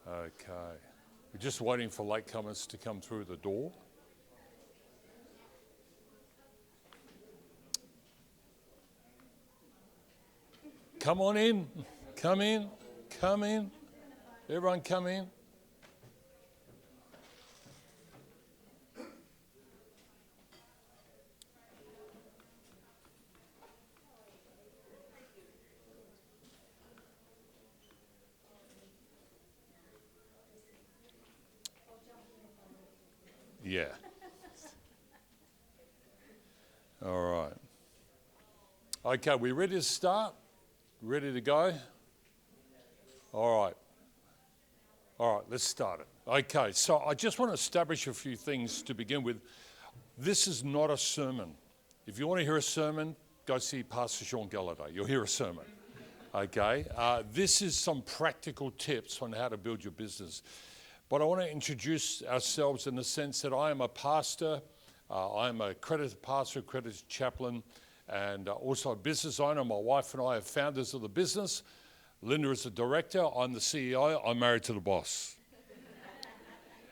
Okay. We're just waiting for latecomers to come through the door. Come on in. Come in. Come in. Everyone come in. Yeah. All right. Okay, we ready to start? Ready to go? All right. All right, let's start it. Okay, so I just want to establish a few things to begin with. This is not a sermon. If you want to hear a sermon, go see Pastor Sean Galladay. You'll hear a sermon. Okay? This is some practical tips on how to build your business. But I want to introduce ourselves in the sense that I am a pastor. I am a accredited pastor, accredited chaplain, and also a business owner. My wife and I are founders of the business. Linda is the director. I'm the CEO. I'm married to the boss.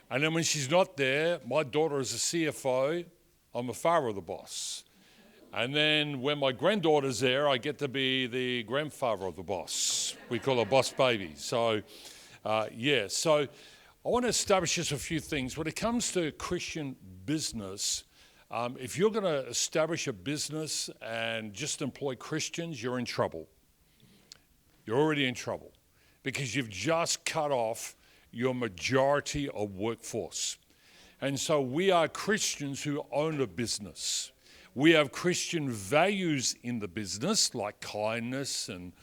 And then when she's not there, my daughter is the CFO. I'm the father of the boss. And then when my granddaughter's there, I get to be the grandfather of the boss. We call her boss baby. So, So I want to establish just a few things. When it comes to Christian business, if you're going to establish a business and just employ Christians, you're in trouble. You're already in trouble because you've just cut off your majority of workforce. And so we are Christians who own a business. We have Christian values in the business like kindness and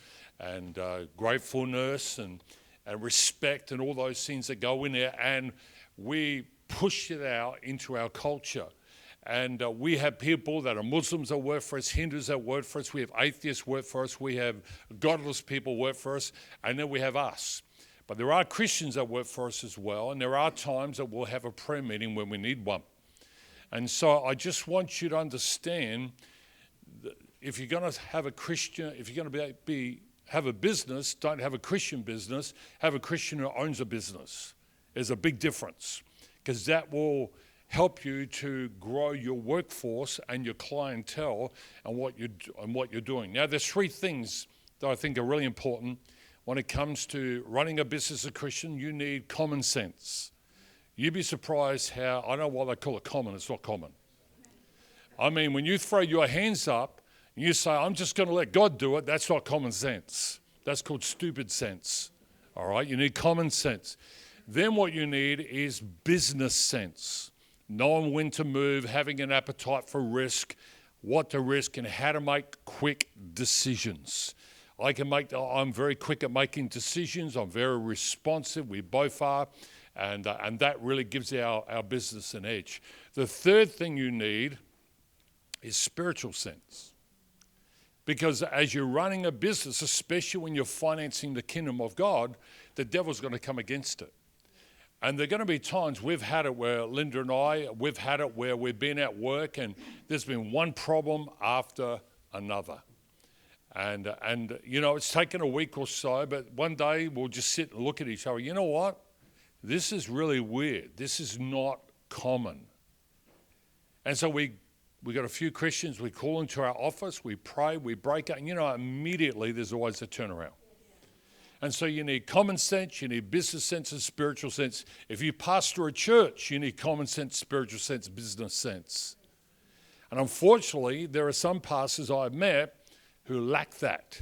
gratefulness and respect and all those things that go in there. And we push it out into our culture. And we have people that are Muslims that work for us, Hindus that work for us, we have atheists work for us, we have godless people work for us, and then we have us. But there are Christians that work for us as well, and there are times that we'll have a prayer meeting when we need one. And so I just want you to understand that if you're going to have a Christian, if you're going to have a business, don't have a Christian business, have a Christian who owns a business. There's a big difference because that will help you to grow your workforce and your clientele and what you're doing. Now, there's three things that I think are really important when it comes to running a business as a Christian. You need common sense. You'd be surprised how, I don't know why they call it common, it's not common. I mean, when you throw your hands up and you say, I'm just going to let God do it, that's not common sense. That's called stupid sense. All right, you need common sense. Then what you need is business sense. Knowing when to move, having an appetite for risk, what to risk, and how to make quick decisions. I'm very quick at making decisions. I'm very responsive. We both are. And that really gives our business an edge. The third thing you need is spiritual sense. Because as you're running a business, especially when you're financing the kingdom of God, the devil's going to come against it. And there are going to be times we've had it where Linda and we've had it where we've been at work and there's been one problem after another. And it's taken a week or so, but one day we'll just sit and look at each other. You know what? This is really weird. This is not common. And so we got a few Christians, we call into our office, we pray, we break up, and immediately there's always a turnaround. And so you need common sense, you need business sense and spiritual sense. If you pastor a church, you need common sense, spiritual sense, business sense. And unfortunately, there are some pastors I've met who lack that,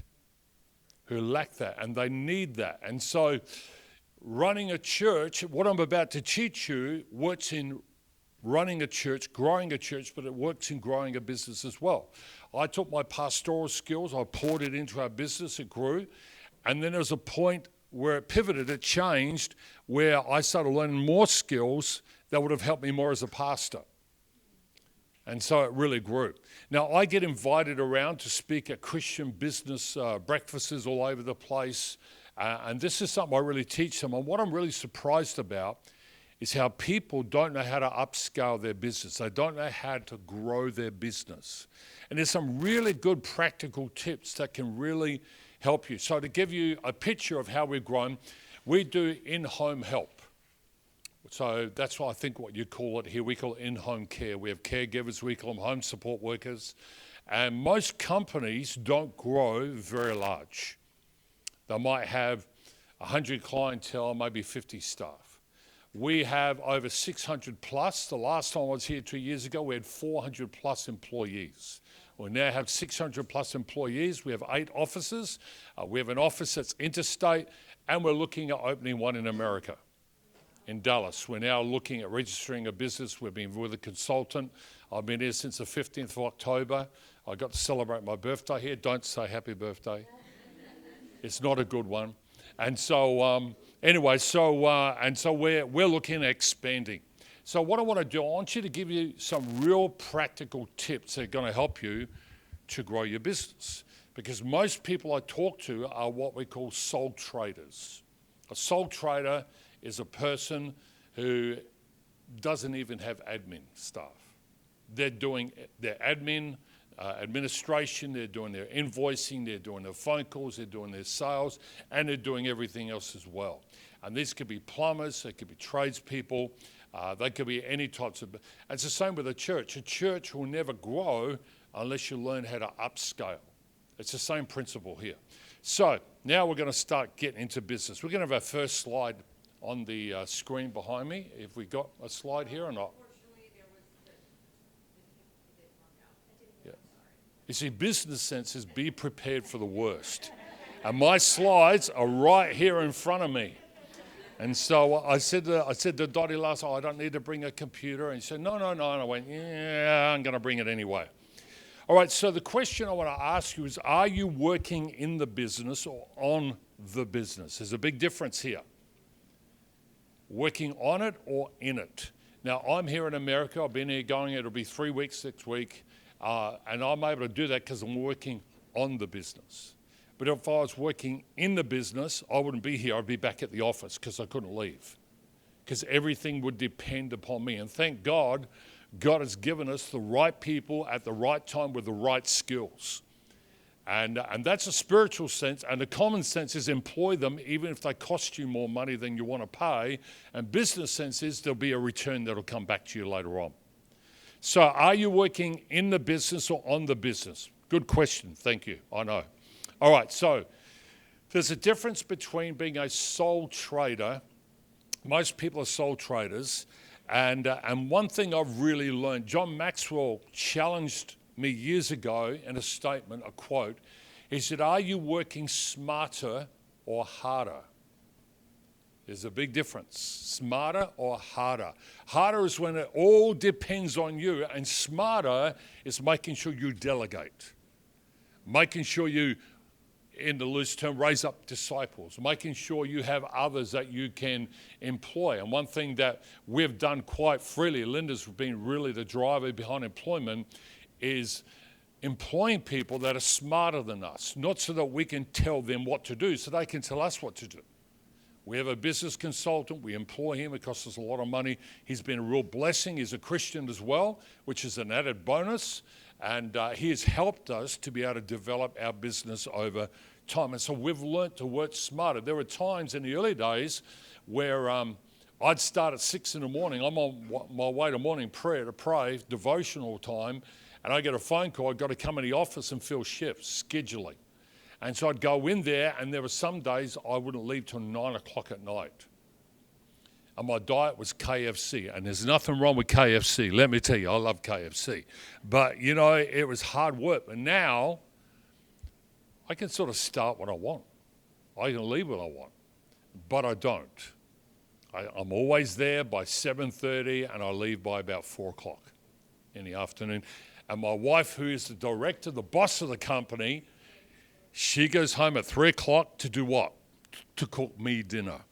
and they need that. And so running a church, what I'm about to teach you works in running a church, growing a church, but it works in growing a business as well. I took my pastoral skills, I poured it into our business, it grew. And then there was a point where it pivoted, it changed, where I started learning more skills that would have helped me more as a pastor. And so it really grew. Now, I get invited around to speak at Christian business breakfasts all over the place. And this is something I really teach them. And what I'm really surprised about is how people don't know how to upscale their business. They don't know how to grow their business. And there's some really good practical tips that can really help you. So to give you a picture of how we've grown, We do in-home help. So that's why I think what you call it here, we call it in-home care. We have caregivers, we call them home support workers. And most companies don't grow very large. They might have 100 clientele, maybe 50 staff. We have over 600 plus. The last time I was here 2 years ago, we had 400 plus employees. We now have 600 plus employees. We have 8 offices. We have an office that's interstate, and we're looking at opening one in America, in Dallas. We're now looking at registering a business. We've been with a consultant. I've been here since the 15th of October. I got to celebrate my birthday here. Don't say happy birthday. It's not a good one. And so anyway, we're looking at expanding. So what I want to do, I want you to give you some real practical tips that are going to help you to grow your business. Because most people I talk to are what we call sole traders. A sole trader is a person who doesn't even have admin staff. They're doing their admin, administration, they're doing their invoicing, they're doing their phone calls, they're doing their sales, and they're doing everything else as well. And these could be plumbers, they could be tradespeople, they could be any types of... It's the same with a church. A church will never grow unless you learn how to upscale. It's the same principle here. So now we're going to start getting into business. We're going to have our first slide on the screen behind me. If we got a slide here or not? Yeah. You see, business sense is be prepared for the worst. And my slides are right here in front of me. And so I said to Dottie last night, I don't need to bring a computer. And he said, no. And I went, yeah, I'm going to bring it anyway. All right, so the question I want to ask you is, are you working in the business or on the business? There's a big difference here. Working on it or in it. Now, I'm here in America. I've been here it'll be 3 weeks next week. And I'm able to do that because I'm working on the business. But if I was working in the business, I wouldn't be here. I'd be back at the office because I couldn't leave. Because everything would depend upon me. And thank God, God has given us the right people at the right time with the right skills. And that's a spiritual sense. And the common sense is employ them even if they cost you more money than you want to pay. And business sense is there'll be a return that'll come back to you later on. So are you working in the business or on the business? Good question. Thank you. I know. All right. So there's a difference between being a sole trader. Most people are sole traders. And one thing I've really learned, John Maxwell challenged me years ago in a statement, a quote. He said, are you working smarter or harder? There's a big difference. Smarter or harder? Harder is when it all depends on you, and smarter is making sure you delegate. Making sure you, in the loose term, raise up disciples. Making sure you have others that you can employ. And one thing that we've done quite freely, Linda's been really the driver behind employment, is employing people that are smarter than us, not so that we can tell them what to do, so they can tell us what to do. We have a business consultant. We employ him. It costs us a lot of money. He's been a real blessing. He's a Christian as well, which is an added bonus. And he has helped us to be able to develop our business over time. And so we've learned to work smarter. There were times in the early days where I'd start at 6 in the morning. I'm on my way to morning prayer to pray, devotional time, and I get a phone call. I've got to come in the office and fill shifts, scheduling. And so I'd go in there, and there were some days I wouldn't leave till 9 o'clock at night. And my diet was KFC, and there's nothing wrong with KFC. Let me tell you, I love KFC. But, you know, it was hard work. But now, I can sort of start what I want. I can leave what I want. But I don't. I'm always there by 7:30, and I leave by about 4 o'clock in the afternoon. And my wife, who is the director, the boss of the company, she goes home at 3 o'clock to do what? To cook me dinner.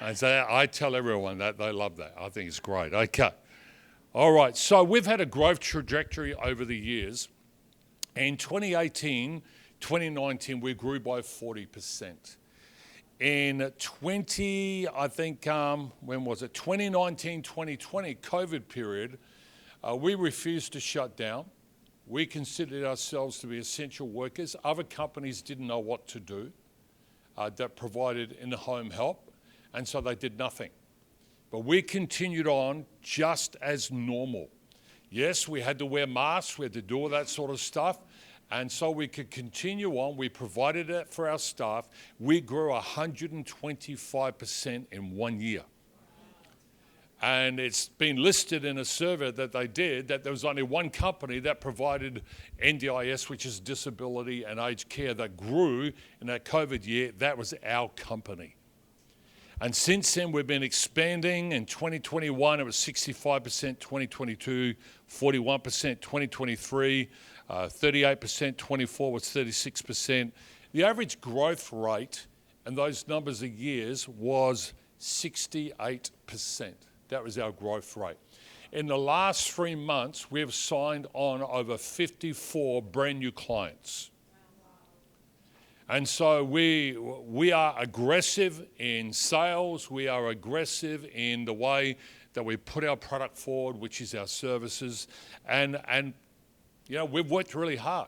And so I tell everyone that. They love that. I think it's great. Okay. All right. So we've had a growth trajectory over the years. In 2018, 2019, we grew by 40%. In 2019, 2020, COVID period, we refused to shut down. We considered ourselves to be essential workers. Other companies didn't know what to do. that provided in-home help, and so they did nothing. But we continued on just as normal. Yes, we had to wear masks, we had to do all that sort of stuff, and so we could continue on. We provided it for our staff. We grew 125% in 1 year. And it's been listed in a survey that they did that there was only one company that provided NDIS, which is disability and aged care, that grew in that COVID year. That was our company. And since then, we've been expanding. In 2021, it was 65%, 2022, 41%, 2023, 38%, 24 was 36%. The average growth rate in those numbers of years was 68%. That was our growth rate. In the last 3 months, we've signed on over 54 brand new clients. And so we are aggressive in sales. We are aggressive in the way that we put our product forward, which is our services. And you know, we've worked really hard.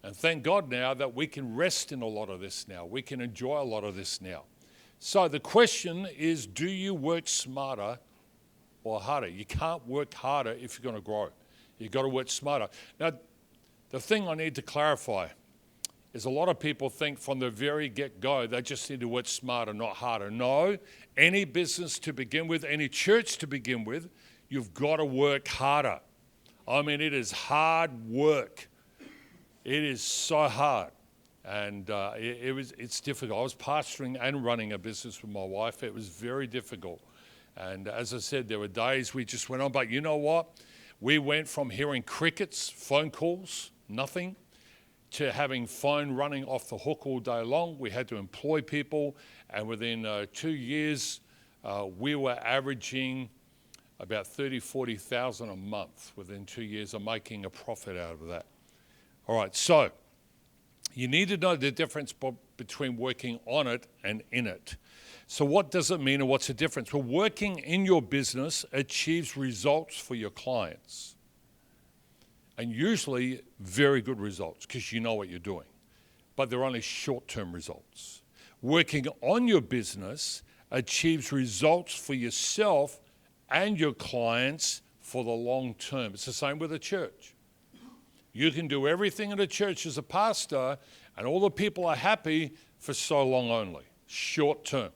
And thank God now that we can rest in a lot of this now. We can enjoy a lot of this now. So the question is, do you work smarter or harder? You can't work harder if you're going to grow. You've got to work smarter. Now, the thing I need to clarify is a lot of people think from the very get-go they just need to work smarter, not harder. No, any business to begin with, any church to begin with, you've got to work harder. I mean, it is hard work. It is so hard. And it's difficult. I was pastoring and running a business with my wife. It was very difficult. And as I said, there were days we just went on. But you know what? We went from hearing crickets, phone calls, nothing, to having phone running off the hook all day long. We had to employ people. And within 2 years, we were averaging about 30,000, 40,000 a month within 2 years of making a profit out of that. All right, so you need to know the difference between working on it and in it. So what does it mean and what's the difference? Well, working in your business achieves results for your clients. And usually very good results because you know what you're doing. But they're only short-term results. Working on your business achieves results for yourself and your clients for the long term. It's the same with a church. You can do everything in a church as a pastor and all the people are happy for so long only, short term.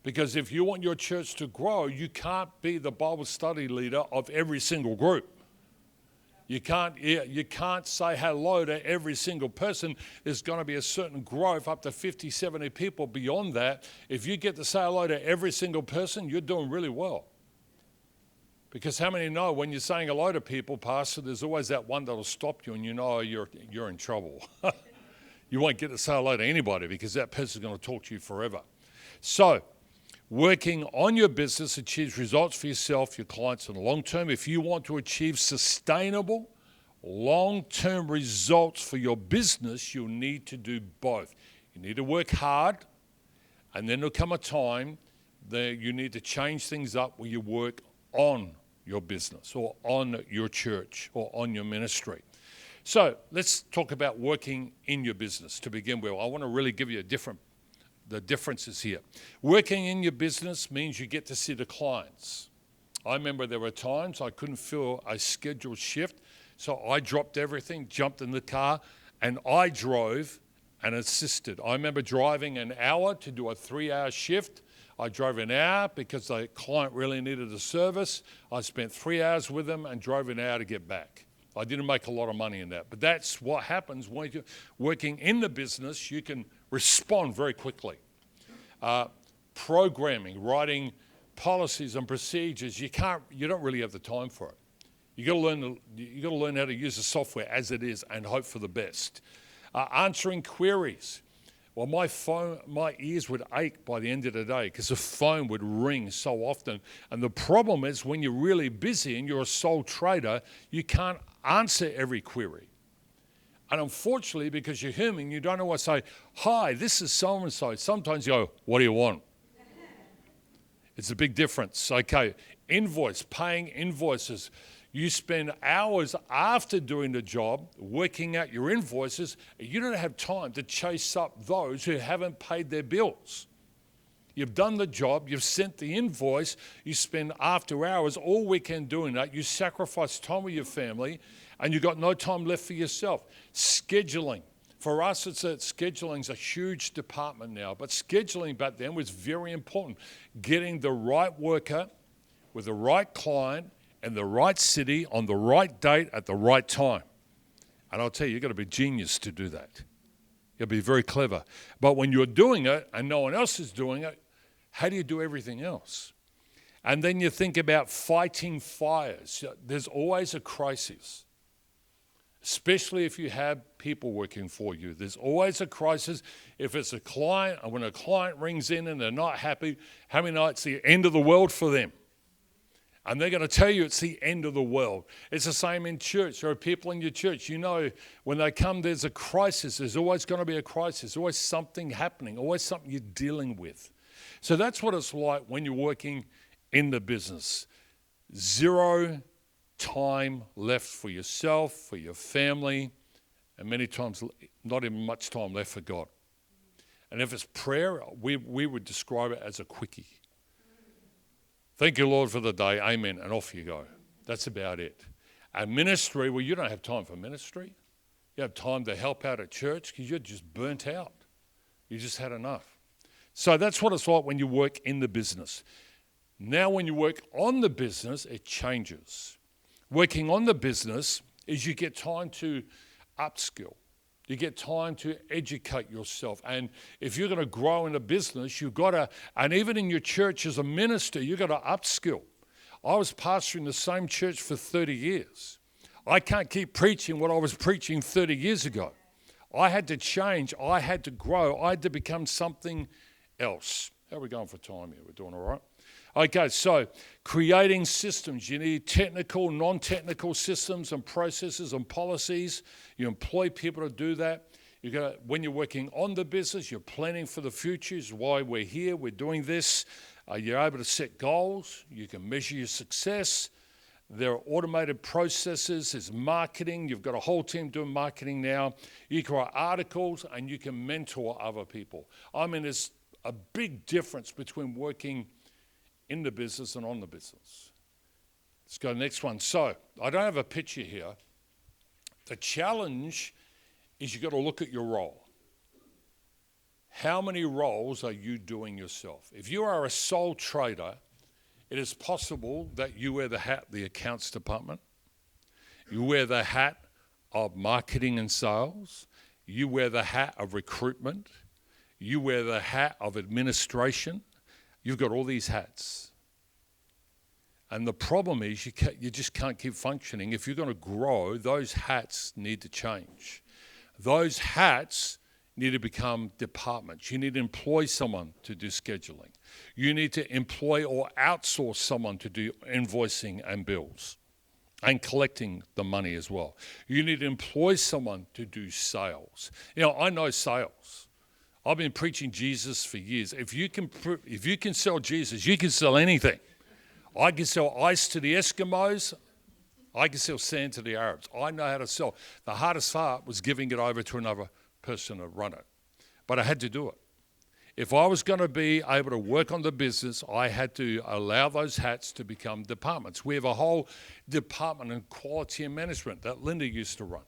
Because if you want your church to grow, you can't be the Bible study leader of every single group. You can't say hello to every single person. There's going to be a certain growth up to 50, 70 people beyond that. If you get to say hello to every single person, you're doing really well. Because how many know when you're saying hello to people, Pastor, there's always that one that'll stop you and you know you're in trouble. You won't get to say hello to anybody because that person's going to talk to you forever. So, working on your business achieves results for yourself, your clients in the long term. If you want to achieve sustainable, long-term results for your business, you'll need to do both. You need to work hard, and then there'll come a time that you need to change things up where you work on your business or on your church or on your ministry. So let's talk about working in your business to begin with. I want to really give you the differences here. Working in your business means you get to see the clients. I remember there were times I couldn't fill a scheduled shift, so I dropped everything, jumped in the car, and I drove and assisted. I remember driving an hour to do a 3-hour shift. I drove an hour because the client really needed a service. I spent 3 hours with them and drove an hour to get back. I didn't make a lot of money in that, but that's what happens when you're working in the business. You can respond very quickly. Programming, writing policies and procedures, you don't really have the time for it. You got to learn how to use the software as it is and hope for the best. Answering queries. Well, my ears would ache by the end of the day because the phone would ring so often. And the problem is when you're really busy and you're a sole trader, you can't answer every query. And unfortunately, because you're human, you don't always say, hi, this is so-and-so. Sometimes you go, what do you want? It's a big difference. Okay, paying invoices. You spend hours after doing the job working out your invoices. You don't have time to chase up those who haven't paid their bills. You've done the job, you've sent the invoice, you spend after hours all weekend doing that, you sacrifice time with your family, and you've got no time left for yourself. Scheduling. For us, scheduling's a huge department now, but scheduling back then was very important. Getting the right worker with the right client in the right city on the right date at the right time. And I'll tell you, you've got to be a genius to do that. You've got to be very clever. But when you're doing it and no one else is doing it, how do you do everything else? And then you think about fighting fires. There's always a crisis, especially if you have people working for you. There's always a crisis. If it's a client, and when a client rings in and they're not happy, how many know it's the end of the world for them? And they're going to tell you it's the end of the world. It's the same in church. There are people in your church, you know, when they come, there's a crisis. There's always going to be a crisis. There's always something happening, always something you're dealing with. So that's what it's like when you're working in the business. Zero time left for yourself, for your family, and many times not even much time left for God. And if it's prayer, we would describe it as a quickie. Thank you, Lord, for the day. Amen. And off you go. That's about it. And ministry, well, you don't have time for ministry. You have time to help out at church because you're just burnt out. You just had enough. So that's what it's like when you work in the business. Now when you work on the business, it changes. Working on the business is you get time to upskill. You get time to educate yourself. And if you're going to grow in a business, you've got to, and even in your church as a minister, you've got to upskill. I was pastoring the same church for 30 years. I can't keep preaching what I was preaching 30 years ago. I had to change. I had to grow. I had to become something else. How are we going for time here? We're doing all right? Okay, so creating systems. You need technical, non-technical systems and processes and policies. You employ people to do that. When you're working on the business, you're planning for the future. Is why we're here. We're doing this. You're able to set goals. You can measure your success. There are automated processes. There's marketing. You've got a whole team doing marketing now. You can write articles and you can mentor other people. I mean, there's a big difference between working in the business and on the business. Let's go to the next one. So I don't have a picture here. The challenge is you've got to look at your role. How many roles are you doing yourself? If you are a sole trader, it is possible that you wear the hat of the accounts department. You wear the hat of marketing and sales. You wear the hat of recruitment. You wear the hat of administration. You've got all these hats. And the problem is you just can't keep functioning. If you're going to grow, those hats need to change. Those hats need to become departments. You need to employ someone to do scheduling. You need to employ or outsource someone to do invoicing and bills and collecting the money as well. You need to employ someone to do sales. You know, I know sales. I've been preaching Jesus for years. If you can sell Jesus, you can sell anything. I can sell ice to the Eskimos. I can sell sand to the Arabs. I know how to sell. The hardest part was giving it over to another person to run it. But I had to do it. If I was going to be able to work on the business, I had to allow those hats to become departments. We have a whole department in quality and management that Linda used to run.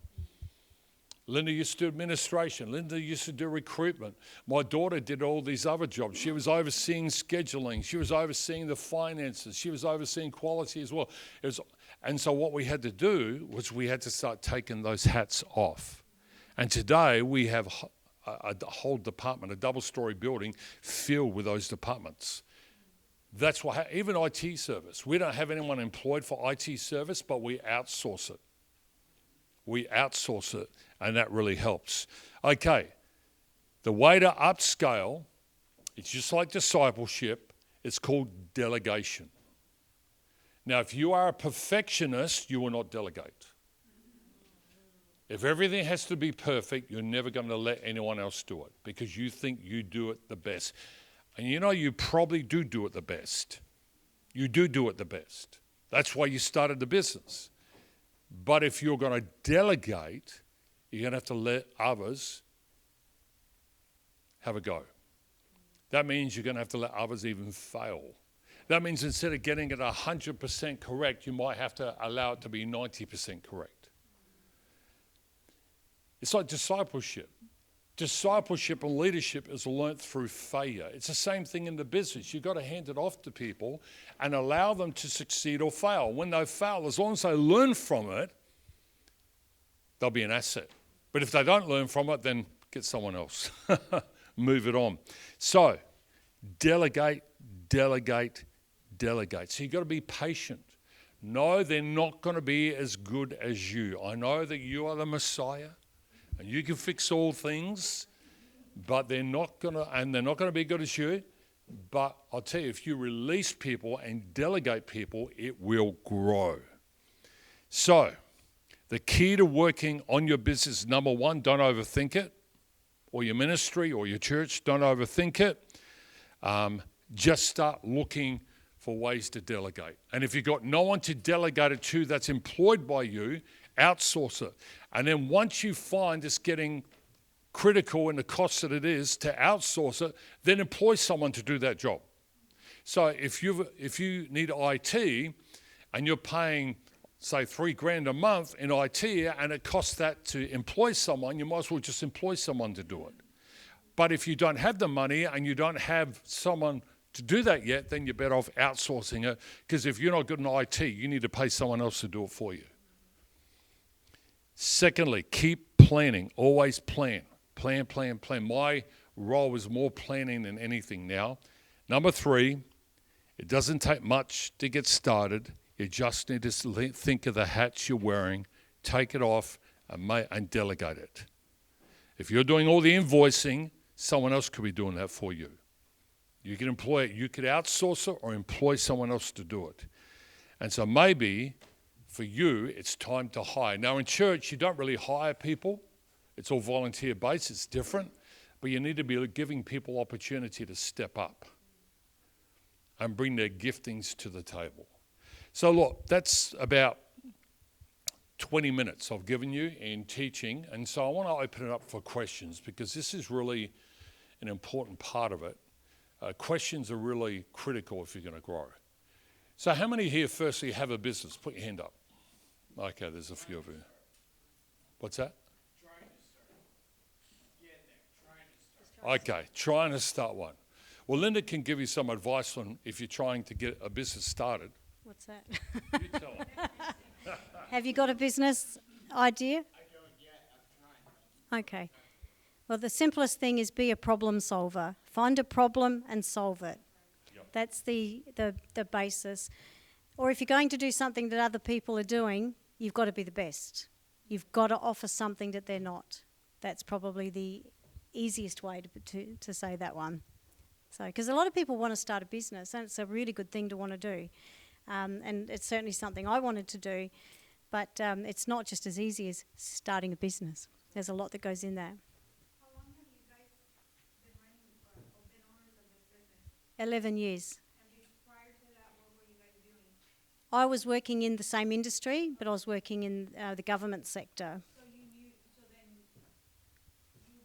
Linda used to do administration. Linda used to do recruitment. My daughter did all these other jobs. She was overseeing scheduling. She was overseeing the finances. She was overseeing quality as well. And so what we had to do was we had to start taking those hats off. And today we have a whole department, a double-story building filled with those departments. That's why even IT service. We don't have anyone employed for IT service, but we outsource it. We outsource it, and that really helps. Okay, the way to upscale, it's just like discipleship, it's called delegation. Now, if you are a perfectionist, you will not delegate. If everything has to be perfect, you're never going to let anyone else do it because you think you do it the best. And you know you probably do it the best. You do it the best. That's why you started the business. But if you're going to delegate, you're going to have to let others have a go. That means you're going to have to let others even fail. That means instead of getting it 100% correct, you might have to allow it to be 90% correct. It's like discipleship. Discipleship and leadership is learnt through failure. It's the same thing in the business. You've got to hand it off to people and allow them to succeed or fail. When they fail, as long as they learn from it, they'll be an asset. But if they don't learn from it, then get someone else. Move it on. So, delegate, delegate, delegate. So you've got to be patient. No, they're not going to be as good as you. I know that you are the Messiah and you can fix all things, but they're not going to be good as you. But I'll tell you, if you release people and delegate people, it will grow. So, the key to working on your business, number one, don't overthink it. Or your ministry or your church, don't overthink it. Just start looking for ways to delegate. And if you've got no one to delegate it to that's employed by you, outsource it. And then once you find it's getting critical in the cost that it is to outsource it, then employ someone to do that job. So if you need IT and you're paying, say, $3,000 a month in IT, and it costs that to employ someone, you might as well just employ someone to do it. But if you don't have the money and you don't have someone to do that yet, then you're better off outsourcing it, because if you're not good in IT, you need to pay someone else to do it for you. Secondly, keep planning. Always plan. Plan, plan, plan. My role is more planning than anything now. Number 3, it doesn't take much to get started. You just need to think of the hats you're wearing, take it off, and delegate it. If you're doing all the invoicing, someone else could be doing that for you. You can employ it. You could outsource it or employ someone else to do it. And so maybe for you, it's time to hire. Now in church, you don't really hire people. It's all volunteer based. It's different. But you need to be giving people opportunity to step up and bring their giftings to the table. So look, that's about 20 minutes I've given you in teaching, and so I want to open it up for questions, because this is really an important part of it. Questions are really critical if you're going to grow. So how many here firstly have a business? Put your hand up. Okay, there's a few of you. What's that? Okay, trying to start one. Well, Linda can give you some advice on if you're trying to get a business started. What's that? You tell them. Have you got a business idea? I don't yet. I'm trying. Okay. Well, the simplest thing is be a problem solver. Find a problem and solve it. Yep. That's the basis. Or if you're going to do something that other people are doing, you've got to be the best. You've got to offer something that they're not. That's probably the easiest way to say that one. So, because a lot of people want to start a business, and it's a really good thing to want to do. And it's certainly something I wanted to do, but it's not just as easy as starting a business. There's a lot that goes in there. How long have you guys been running or been owners of this business? 11 years. And prior to that, what were you guys doing? I was working in the same industry, but I was working in the government sector. So then you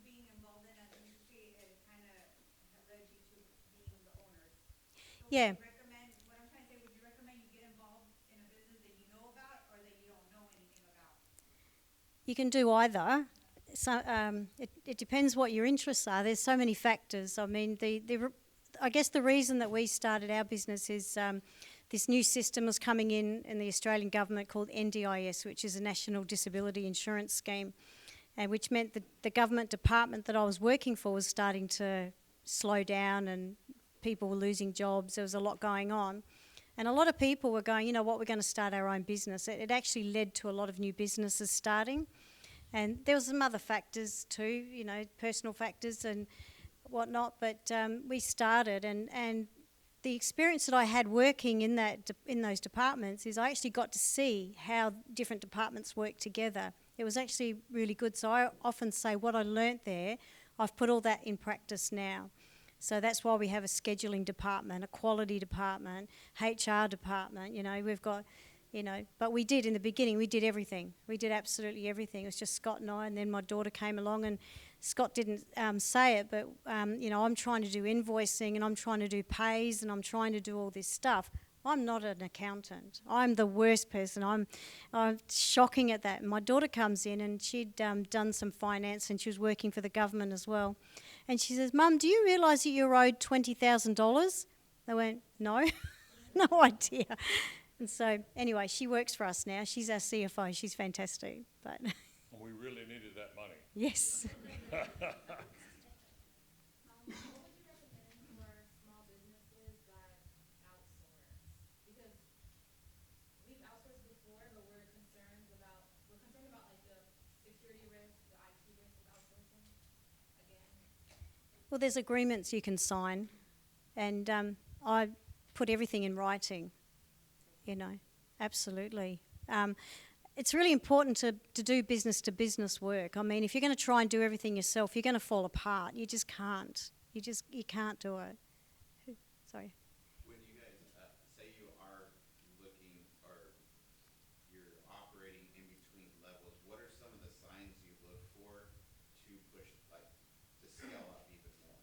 being involved in that industry, it kind of led you to being the owners. So Yeah. what I'm trying to say, would you recommend you get involved in a business that you know about or that you don't know anything about? You can do either. So it depends what your interests are. There's so many factors. I mean, I guess the reason that we started our business is this new system was coming in the Australian government called NDIS, which is a National Disability Insurance Scheme, and which meant that the government department that I was working for was starting to slow down and people were losing jobs. There was a lot going on. And a lot of people were going, you know what, we're going to start our own business. It actually led to a lot of new businesses starting. And there was some other factors too, you know, personal factors and whatnot. But we started, and the experience that I had working in those departments is I actually got to see how different departments work together. It was actually really good. So I often say what I learnt there, I've put all that in practice now. So that's why we have a scheduling department, a quality department, HR department. You know, we've got you know. But we did in the beginning. We did everything. We did absolutely everything. It was just Scott and I, and then my daughter came along, and Scott didn't say it, but you know, I'm trying to do invoicing, and I'm trying to do pays, and I'm trying to do all this stuff. I'm not an accountant. I'm the worst person. I'm shocking at that. And my daughter comes in, and she'd done some finance, and she was working for the government as well. And she says, "Mum, do you realise that you're owed $20,000? I went, "No, no idea." And so, anyway, she works for us now. She's our CFO. She's fantastic. But And we really needed that money. yes. Well, there's agreements you can sign, and I put everything in writing, you know, absolutely. It's really important to do business-to-business work. I mean, if you're going to try and do everything yourself, you're going to fall apart. You just can't. You can't do it. Sorry. When you guys say you are looking or you're operating in between levels, what are some of the signs you look for to push, like, to scale up even more?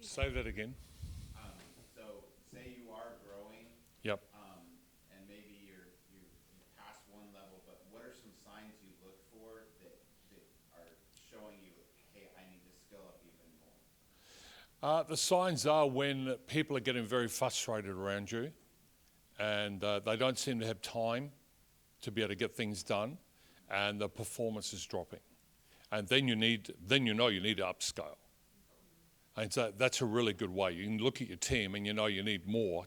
Say that again. So say you are growing. Yep. And maybe you past one level, but what are some signs you look for that are showing you, hey, I need to scale up even more? The signs are when people are getting very frustrated around you, and they don't seem to have time to be able to get things done, and the performance is dropping, and then you know you need to upscale. And so that's a really good way. You can look at your team and you know you need more.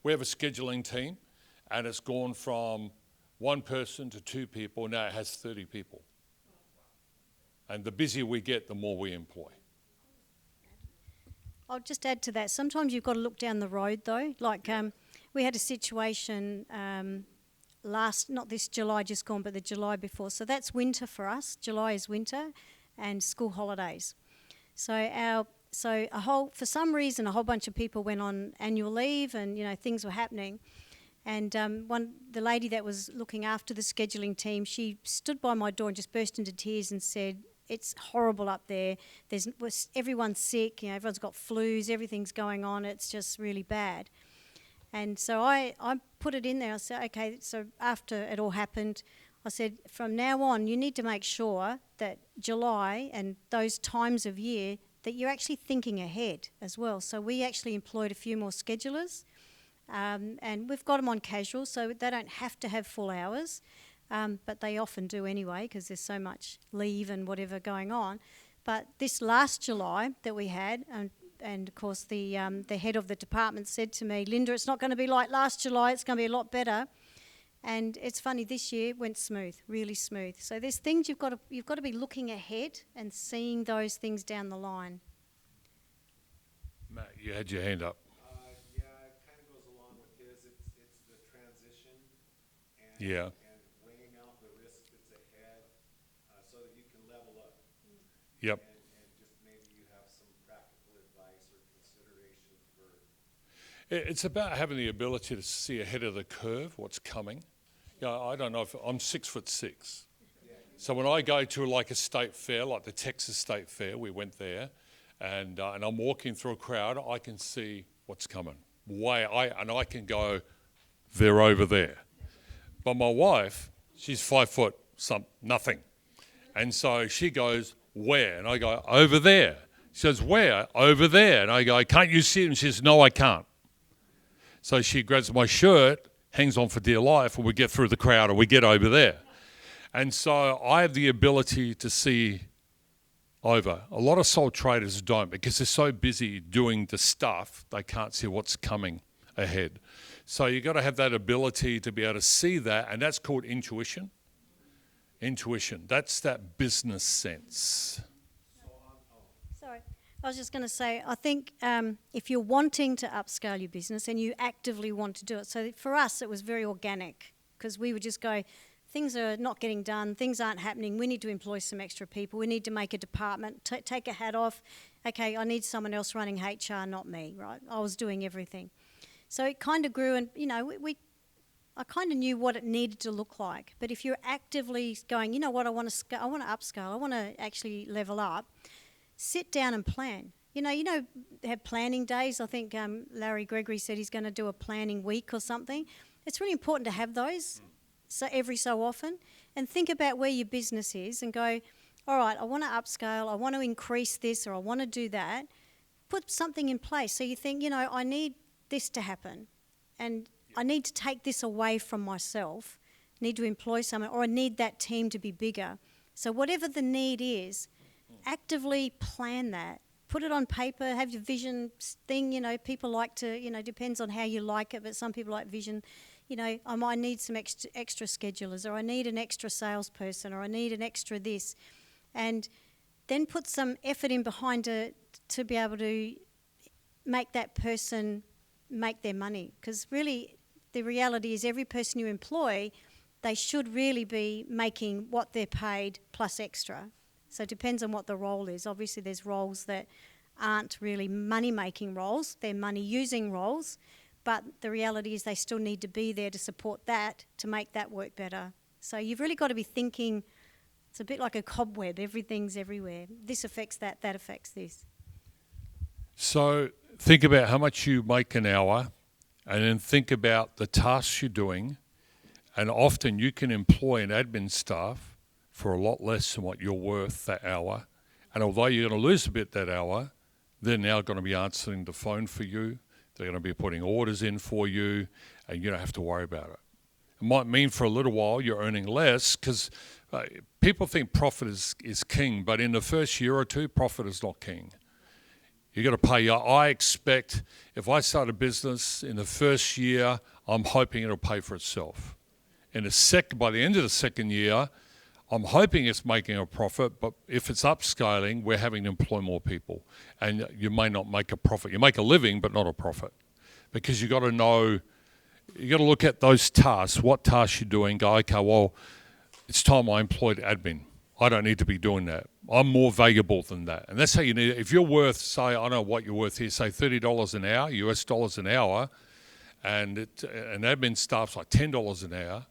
We have a scheduling team, and it's gone from 1 person to 2 people. Now it has 30 people. And the busier we get, the more we employ. I'll just add to that. Sometimes you've got to look down the road, though. Like we had a situation not this July just gone, but the July before. So that's winter for us. July is winter, and school holidays. So for some reason, a whole bunch of people went on annual leave, and you know things were happening. And the lady that was looking after the scheduling team, she stood by my door and just burst into tears and said, "It's horrible up there. Everyone's sick. You know, everyone's got flus. Everything's going on. It's just really bad." And so I put it in there. I said, "Okay." So after it all happened, I said, "From now on, you need to make sure that July and those times of year that you're actually thinking ahead as well." So we actually employed a few more schedulers, and we've got them on casual, so they don't have to have full hours, but they often do anyway because there's so much leave and whatever going on. But this last July that we had, and of course the head of the department said to me, "Linda, it's not going to be like last July, it's going to be a lot better." And it's funny, this year went smooth, really smooth. So there's things you've got to be looking ahead and seeing those things down the line. Matt, you had your hand up. Yeah, it kind of goes along with his. It's the transition and, Yeah. and weighing out the risk that's ahead so that you can level up. Yep. And just maybe you have some practical advice or consideration for. It's about having the ability to see ahead of the curve what's coming. I don't know if I'm 6'6". So when I go to like a state fair, like the Texas State Fair, we went there, and I'm walking through a crowd, I can see what's coming. And I can go, they're over there. But my wife, she's 5 foot nothing. And so she goes, where? And I go, over there. She says, where? Over there. And I go, can't you see it? And she says, no, I can't. So she grabs my shirt, hangs on for dear life, and we get through the crowd, and we get over there. And so I have the ability to see over. A lot of sole traders don't, because they're so busy doing the stuff, they can't see what's coming ahead. So you've got to have that ability to be able to see that, and that's called intuition. Intuition, that's that business sense. Sorry, I was just going to say, I think if you're wanting to upscale your business and you actively want to do it, so for us it was very organic, because we would just go, things are not getting done, things aren't happening, we need to employ some extra people, we need to make a department, take a hat off, okay, I need someone else running HR, not me, right? I was doing everything. So it kind of grew, and I kind of knew what it needed to look like. But if you're actively going, you know what, I want to upscale, I want to actually level up, sit down and plan. Have planning days. I think Larry Gregory said he's going to do a planning week or something. It's really important to have those every so often, and think about where your business is and go, all right, I want to upscale, I want to increase this, or I want to do that. Put something in place. So you think, I need this to happen, and I need to take this away from myself, need to employ someone, or I need that team to be bigger. So whatever the need is, actively plan that. Put it on paper, have your vision thing. People like to, depends on how you like it, but some people like vision. I might need some extra schedulers, or I need an extra salesperson, or I need an extra this. And then put some effort in behind it to be able to make that person make their money. Because really, the reality is every person you employ, they should really be making what they're paid plus extra. So it depends on what the role is. Obviously, there's roles that aren't really money-making roles. They're money-using roles. But the reality is they still need to be there to support that, to make that work better. So you've really got to be thinking, it's a bit like a cobweb. Everything's everywhere. This affects that, that affects this. So think about how much you make an hour, and then think about the tasks you're doing. And often you can employ an admin staff for a lot less than what you're worth that hour. And although you're going to lose a bit that hour, they're now going to be answering the phone for you. They're going to be putting orders in for you, and you don't have to worry about it. It might mean for a little while you're earning less, because people think profit is king, but in the first year or two, profit is not king. You got to pay. I expect if I start a business in the first year, I'm hoping it'll pay for itself. By the end of the second year, I'm hoping it's making a profit, but if it's upscaling, we're having to employ more people. And you may not make a profit. You make a living, but not a profit. Because you got to know, you got to look at those tasks, what tasks you're doing, go, okay, well, it's time I employed admin. I don't need to be doing that. I'm more valuable than that. And that's how you need it. If you're worth, say, I don't know what you're worth here, say $30 an hour, US dollars an hour, and an admin staff's like $10 an hour,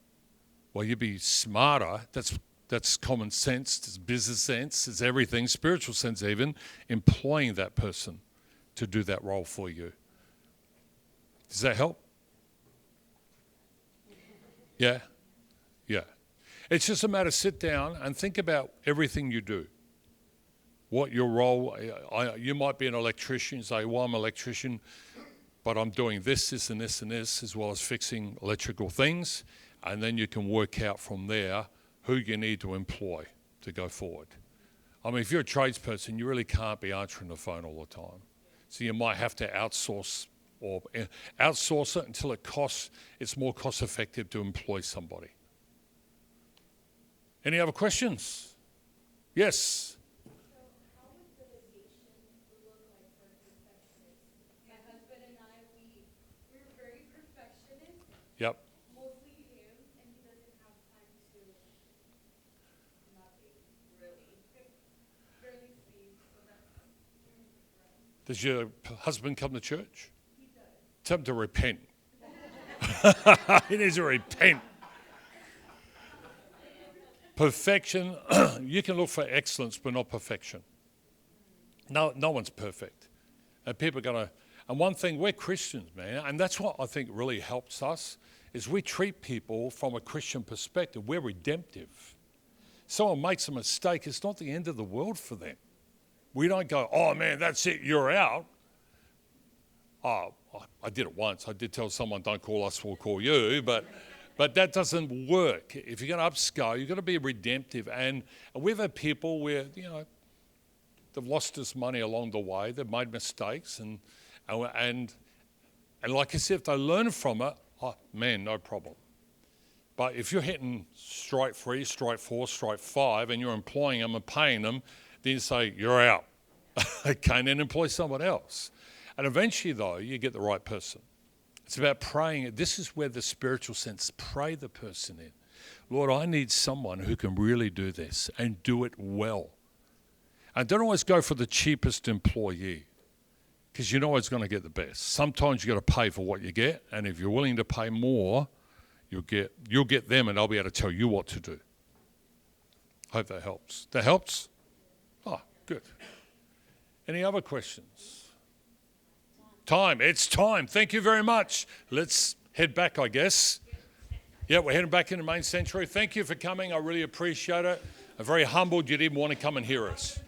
well, you'd be smarter. That's common sense, it's business sense, it's everything, spiritual sense even, employing that person to do that role for you. Does that help? Yeah? Yeah. It's just a matter of sit down and think about everything you do. What your role, you might be an electrician, say, well, I'm an electrician, but I'm doing this, this, and this, and this, as well as fixing electrical things, and then you can work out from there who you need to employ to go forward. I mean, if you're a tradesperson, you really can't be answering the phone all the time. So you might have to outsource it until it's more cost effective to employ somebody. Any other questions? Yes? So how would delegation look like for perfectionists? My husband and I, we're very perfectionist. Yep. Mostly him, and he doesn't have time to nothing, really. Barely sleep, so that's for us. Does your husband come to church? He does. Tell him to repent. He needs to repent. Perfection, you can look for excellence, but not perfection. No one's perfect. And people are going to, and one thing, we're Christians, man, and that's what I think really helps us, is we treat people from a Christian perspective. We're redemptive. Someone makes a mistake, it's not the end of the world for them. We don't go, oh man, that's it, you're out. Oh, I did it once. I did tell someone, don't call us, we'll call you, but that doesn't work. If you're going to upscale, you've got to be redemptive. And we've had people where, they've lost us money along the way. They've made mistakes. And like I said, if they learn from it, oh, man, no problem. But if you're hitting strike 3, strike 4, strike 5, and you're employing them and paying them, then you say, you're out. Okay, and then employ someone else. And eventually, though, you get the right person. It's about praying. This is where the spiritual sense, pray the person in. Lord, I need someone who can really do this and do it well. And don't always go for the cheapest employee. because you're always going to get the best. Sometimes you got to pay for what you get, and if you're willing to pay more, you'll get them, and they'll be able to tell you what to do. Hope that helps. That helps? Oh, good. Any other questions? Time. It's time. Thank you very much. Let's head back, I guess. Yeah, we're heading back into main sanctuary. Thank you for coming. I really appreciate it. I'm very humbled you'd even want to come and hear us.